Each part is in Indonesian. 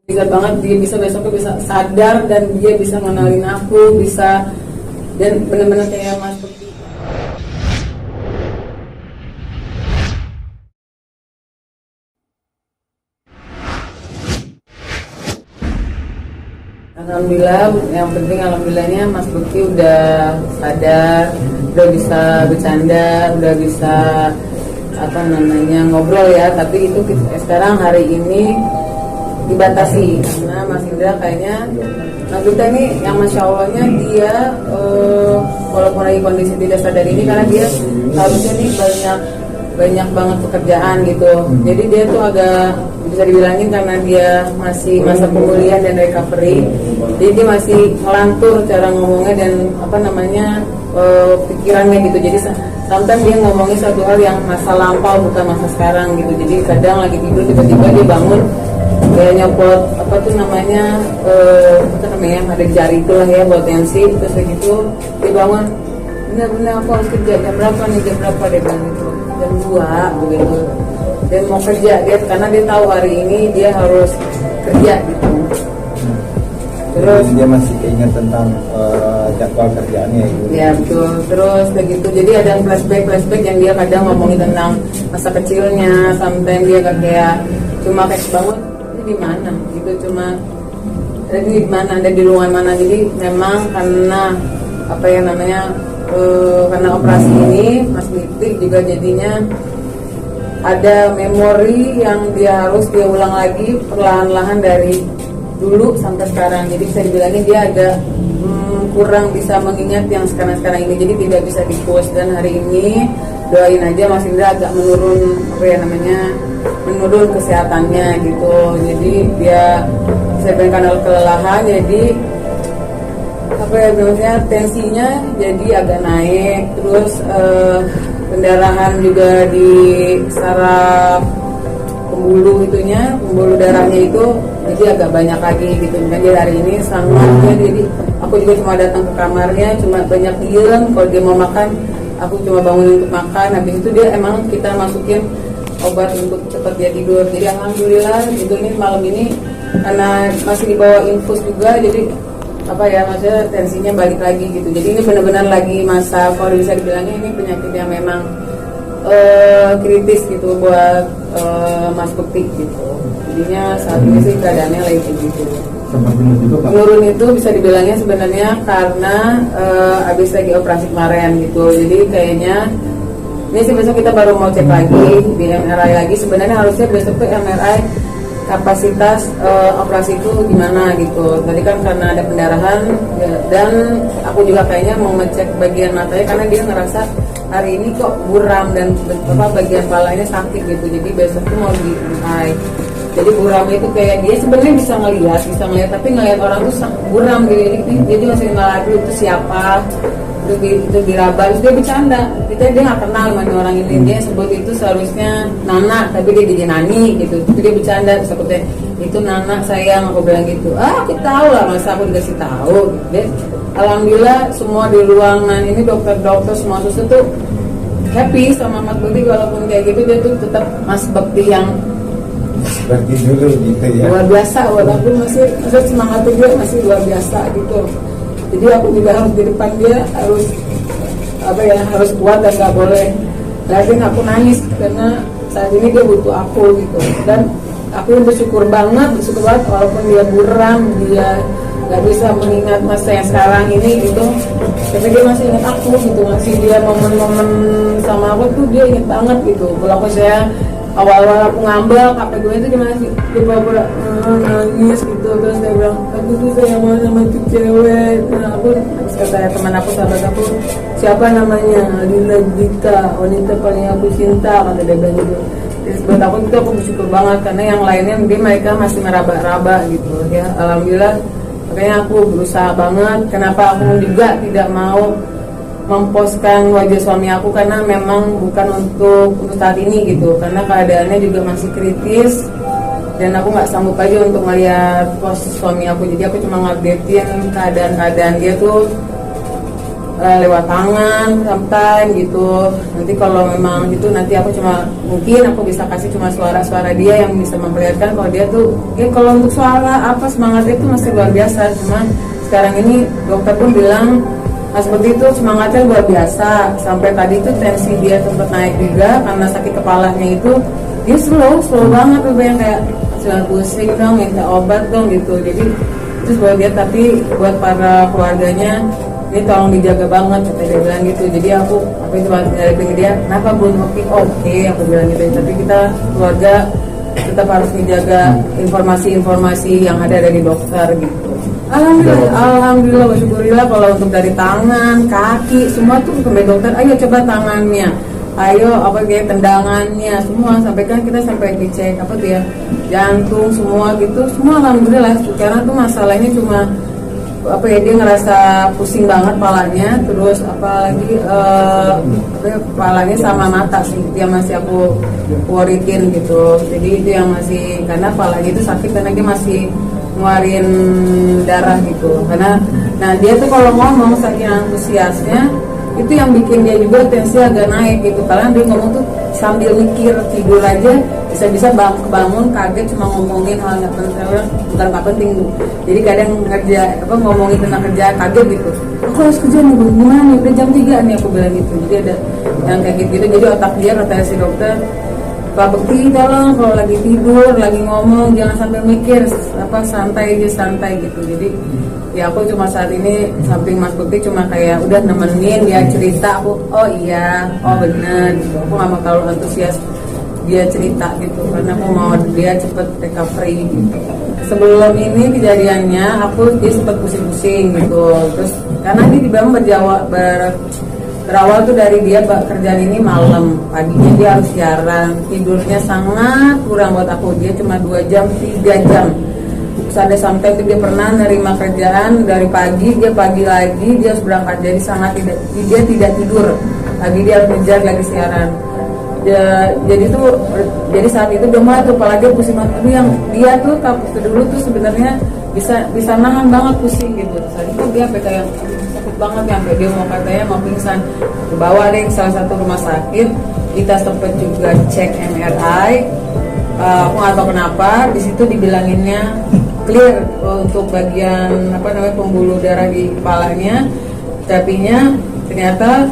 Bisa banget dia bisa besoknya bisa sadar dan dia bisa ngenalin aku, bisa dan benar-benar kayak Mas Bekti. Alhamdulillah, yang penting alhamdulillahnya Mas Bekti udah sadar, udah bisa bercanda, udah bisa apa namanya ngobrol ya. Tapi itu sekarang hari ini dibatasi karena Mas Indra kayaknya Mas Duta ini yang Masya Allahnya dia walaupun lagi kondisi tidak sadar ini karena dia harusnya nih banyak banget pekerjaan gitu, jadi dia tuh agak bisa dibilangin karena dia masih masa pemulihan dan recovery, jadi dia masih ngelantur cara ngomongnya dan apa namanya pikirannya gitu. Jadi sometimes dia ngomongin satu hal yang masa lampau bukan masa sekarang gitu. Jadi kadang lagi tidur tiba-tiba dia bangun kayak nyopot apa tuh namanya ada jari itu lah ya buat tensi, terus kayak gitu dia bangun, benar-benar aku harus kerja jam berapa dia bilang gitu, jam 2 begitu, dan mau kerja dia karena dia tahu hari ini dia harus kerja gitu. Terus dia masih ingat tentang jadwal kerjaannya itu. Ya betul. Terus begitu. Jadi ada flashback yang dia kadang ngomongin tentang masa kecilnya. Sometimes dia kayak cuma kayak bangun ini di mana gitu, cuma ini di mana, ada di ruangan mana. Jadi memang karena apa ya namanya karena operasi ini Mas Bekti juga jadinya ada memori yang dia ulang lagi perlahan-lahan dari dulu sampai sekarang. Jadi bisa dibilangin dia agak kurang bisa mengingat yang sekarang ini, jadi tidak bisa di-push. Dan hari ini doain aja Mas Indra agak menurun kesehatannya gitu. Jadi dia bisa karena kelelahan, jadi apa ya namanya tensinya jadi agak naik, terus pendarahan juga di saraf pembuluh darahnya itu jadi agak banyak lagi gitu. Jadi hari ini sangat jadi aku juga cuma datang ke kamarnya, cuma banyak diem. Kalau dia mau makan, aku cuma bangun untuk makan. Habis itu dia emang kita masukin obat untuk cepat dia tidur. Jadi alhamdulillah itu ini malam ini karena masih dibawa infus juga, jadi apa ya maksudnya tensinya balik lagi gitu. Jadi ini benar-benar lagi masa kalau bisa dibilangnya ini penyakit yang memang kritis gitu buat Mas Bekti gitu. Jadinya saat ini sih keadaannya lagi gitu. Menurun itu bisa dibilangnya sebenarnya karena habis lagi operasi kemarin gitu. Jadi kayaknya ini sih besok kita baru mau cek lagi di MRI lagi. Sebenarnya harusnya besok tuh MRI kapasitas operasi itu gimana gitu. Tadi kan karena ada pendarahan ya, dan aku juga kayaknya mau ngecek bagian matanya karena dia ngerasa hari ini kok buram dan bagian palanya sakit gitu. Jadi besok tuh mau di MRI. Jadi buram itu kayak dia sebenarnya bisa ngelihat tapi ngelihat orang tuh buram gitu. Jadi masih ngeliat itu siapa, itu diraba, terus dia bercanda. Dia nggak kenal sama orang ini, dia sebut itu seharusnya Nana, tapi dia jadi Nani gitu. Itu dia bercanda, terus aku tanya itu Nana sayang, aku bilang gitu. Aku tahu lah, masa aku dikasih tahu. Gitu. Alhamdulillah semua di ruangan ini dokter semua suster tuh happy sama Mas Bekti, walaupun kayak gitu dia tuh tetap Mas Bekti yang seperti dulu gitu ya. Luar biasa, walaupun masih semangat dia masih luar biasa gitu. Jadi aku juga harus di depan dia harus kuat dan nggak boleh lagi aku nangis karena saat ini dia butuh aku gitu. Dan aku bersyukur banget walaupun dia buram, dia nggak bisa mengingat masa yang sekarang ini gitu, tapi dia masih ingat aku gitu, masih dia momen-momen sama aku tuh dia ingat banget gitu. Kalau saya awal-awal aku ngambek HP gue itu dia masih nangis gitu, terus dia bilang aku tuh sayang banget sama tuh cewek. Nah aku kata teman aku, sahabat aku, siapa namanya, Lila Dita, wanita paling aku cinta, kata dia bilang gitu. Terus buat aku itu aku bersyukur banget karena yang lainnya mereka masih meraba-raba gitu ya. Alhamdulillah, makanya aku berusaha banget. Kenapa aku juga tidak mau memposkan wajah suami aku, karena memang bukan untuk saat ini gitu, karena keadaannya juga masih kritis dan aku nggak sanggup aja untuk melihat pos suami aku. Jadi aku cuma ngupdatein keadaan dia tuh lewat tangan sometimes gitu. Nanti kalau memang gitu nanti aku mungkin aku bisa kasih cuma suara-suara dia yang bisa memperlihatkan kalau dia tuh kalau untuk suara apa semangatnya itu masih luar biasa. Cuma sekarang ini dokter pun bilang seperti itu semangatnya luar biasa. Sampai tadi itu tensi dia sempat naik juga karena sakit kepalanya itu dia slow banget tuh yang kayak sudah pusing dong, minta obat dong gitu. Jadi terus buat dia, tapi buat para keluarganya ini tolong dijaga banget kata dia bilang gitu. Jadi aku cuma nyariin ke dia, kenapa belum oke aku bilang gitu. Tapi kita keluarga tetap harus menjaga informasi-informasi yang ada dari dokter gitu. Alhamdulillah bersyukurillah kalau untuk dari tangan, kaki semua tuh sampai dokter, ayo coba tangannya, ayo kayak tendangannya semua, sampai kan kita sampai dicek jantung semua gitu, semua alhamdulillah. Karena tuh masalahnya cuma dia ngerasa pusing banget palanya, terus apalagi palanya sama mata sih yang masih aku worryin gitu. Jadi itu yang masih, karena palanya itu sakit karena dia masih ngeluarin darah gitu. Karena dia tuh kalau ngomong saking antusiasnya itu yang bikin dia juga tensi agak naik gitu. Karena dia ngomong tuh sambil mikir, tidur aja bisa-bisa bangun kaget cuma ngomongin hal nggak penting. Jadi kadang ngomongin tentang kerja kaget gitu, aku harus kerja nih gimana, udah jam 3 nih aku bilang gitu. Jadi ada yang kayak gitu. Jadi otak dia kata si dokter, Pak Bekti tolong kalau lagi tidur, lagi ngomong jangan sampai mikir, santai gitu. Jadi ya aku cuma saat ini samping Mas Bekti cuma kayak udah nemenin dia cerita, aku bener gitu. Aku nggak mau terlalu antusias dia cerita gitu, karena aku mau dia cepet recovery gitu. Sebelum ini kejadiannya dia sempat pusing-pusing gitu. Terus karena ini dibilang berawal tuh dari dia kerjaan ini malam, paginya dia harus siaran, tidurnya sangat kurang buat aku. Dia cuma 2 jam 3 jam. Terus ada sampai itu dia pernah nerima kerjaan dari pagi, dia pagi lagi dia harus berangkat, jadi dia tidak tidur pagi, dia harus ngejar lagi siaran. Jadi saat itu dia mulai tuh apalagi pusing banget. Tapi yang dia tuh dulu tuh sebenarnya bisa nahan banget pusing gitu. Saat itu dia kayak sakit banget sampai dia mau pingsan. Dibawa deh ke salah satu rumah sakit, kita sempat juga cek MRI. Aku nggak tahu kenapa di situ dibilanginnya clear untuk bagian pembuluh darah di kepalanya, tapinya ternyata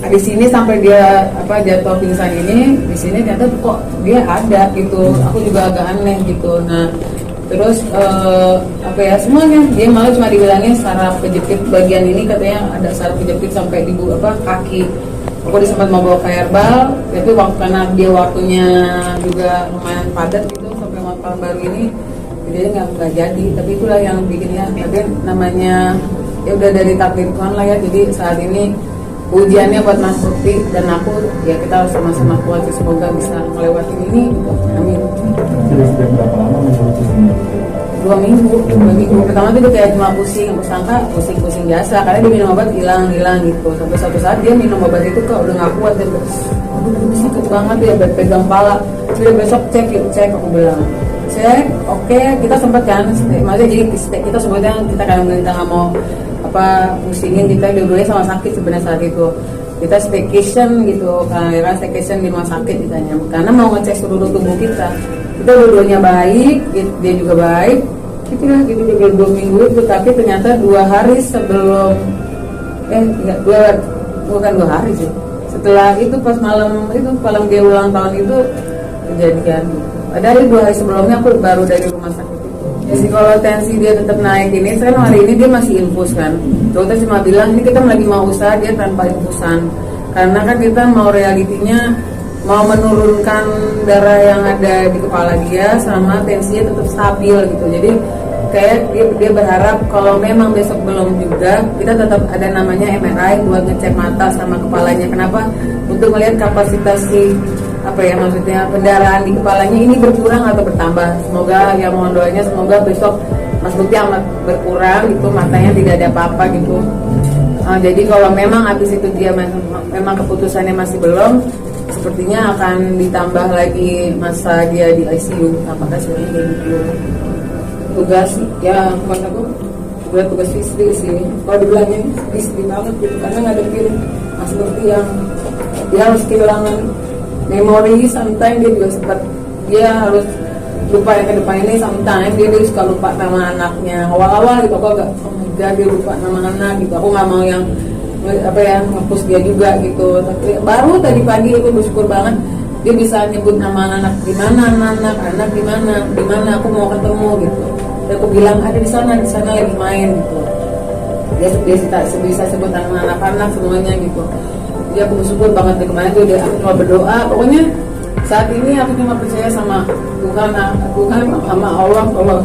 di sini sampai dia jatuh pingsan ini, di sini ternyata kok dia ada gitu. Aku juga agak aneh gitu. Nah terus semuanya dia malah cuma dibilangin saraf kejepit bagian ini, katanya ada saraf kejepit sampai di kaki. Aku sempat mau bawa ke herbal, tapi karena dia waktunya juga lumayan padat gitu sampai tahun baru ini, jadi nggak jadi. Tapi itulah yang bikinnya, tapi namanya ya udah dari takdir Tuhan lah ya. Jadi saat ini ujiannya buat Mas Bekti dan aku, ya kita harus sama-sama kuat, semoga bisa melewati ini. Amin. Sudah berapa lama melewati ini? 2 minggu. Pertama tuh dia kayak cuma pusing, aku sangka pusing biasa karena dia minum obat hilang gitu. Sampai suatu saat dia minum obat itu kok udah nggak kuat, dia sakit banget ya, pegang kepala. Sudah besok cek aku bilang cek, oke. Kita sempat kan, maksudnya jadi kita sebutnya kita nggak mau pusingin, kita dua-duanya sama sakit sebenarnya saat itu. Kita staycation gitu, karena staycation di rumah sakit ditanya, karena mau ngecek seluruh tubuh kita dua-duanya baik, dia juga baik, gitu 2 minggu itu. Tapi ternyata 2 hari sebelum bukan 2 hari sih, setelah itu pas malam dia ulang tahun itu kejadian gitu. Dari 2 hari sebelumnya aku baru dari rumah sakit. Jadi kalau tensi dia tetap naik ini, sekarang hari ini dia masih infus kan. Dokter cuma bilang ini kita lagi mau usaha dia tanpa infusan, karena kan kita mau realitinya mau menurunkan darah yang ada di kepala dia sama tensinya tetap stabil gitu. Jadi kayak dia berharap kalau memang besok belum juga, kita tetap ada namanya MRI buat ngecek mata sama kepalanya. Kenapa? Untuk melihat kapasitas si maksudnya pendarahan di kepalanya ini berkurang atau bertambah. Semoga ya, mohon doanya semoga besok Mas Bekti amat berkurang gitu, matanya tidak ada apa-apa gitu. Jadi kalau memang habis itu dia memang keputusannya masih belum, sepertinya akan ditambah lagi masa dia di ICU. Apakah seperti gitu? Tugas berat tugas istri sih. Kalau dibilangin istri banget gitu, karena ngadepin Mas Bekti yang dia harus kehilangan memori, sometimes dia juga sempat dia harus lupa yang ke depan ini, sometimes dia suka lupa nama anaknya. Awal-awal gitu aku agak oh my god dia lupa nama anak gitu, aku nggak mau yang apa ya ngapus dia juga gitu. Tapi baru tadi pagi aku bersyukur banget dia bisa nyebut nama anak di mana, anak di mana aku mau ketemu gitu. Dan aku bilang ada di sana lagi main gitu. Dia bisa sebut nama anak-anak semuanya gitu. Jadi aku bersyukur banget dari kemarin tuh aku cuma berdoa. Pokoknya saat ini aku cuma percaya sama Tuhan sama Allah.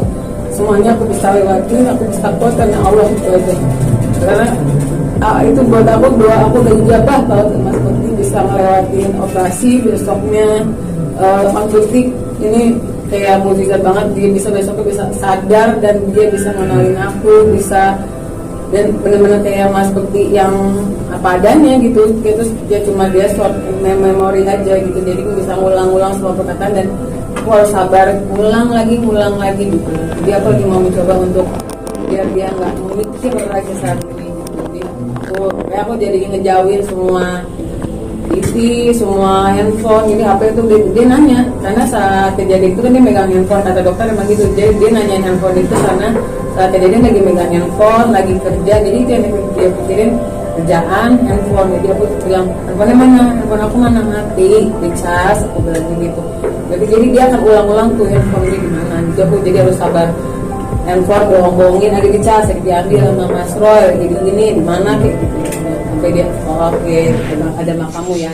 Semuanya aku bisa lewatin, aku bisa kuat karena Allah itu aja. Karena itu buat aku doa aku udah ijabah kalau Mas Bekti bisa ngelewatin operasi besoknya. Mas Bekti ini kayak mukjizat banget, dia besoknya bisa sadar dan dia bisa ngenalin aku, bisa dan benar-benar kayak Mas Bekti yang apa adanya gitu. Terus dia short memory aja gitu, jadi aku bisa ngulang-ulang semua perkataan dan aku harus sabar ngulang lagi gitu. Jadi aku lagi mau mencoba untuk biar dia nggak memikir lagi saat ini gitu. Jadi aku jadi ngejauhin semua TV, semua handphone. Jadi HP itu dia nanya, karena saat kejadian itu kan dia megang handphone, kata dokter emang gitu. Jadi dia nanyain handphone itu karena saat kejadian lagi megang handphone, lagi kerja. Jadi itu yang dia pikirin, kerjaan, handphone. Jadi aku bilang, handphonenya mana? Handphone aku mana? Mati, dicas, aku bilang gitu. Jadi dia akan ulang-ulang tuh handphone ini gimana. Jadi harus sabar. Handphone bohong-bohongin lagi dicas, diambil sama Mas Roy, gini di mana kayak gitu. Sampai dia oke, ada makamu ya.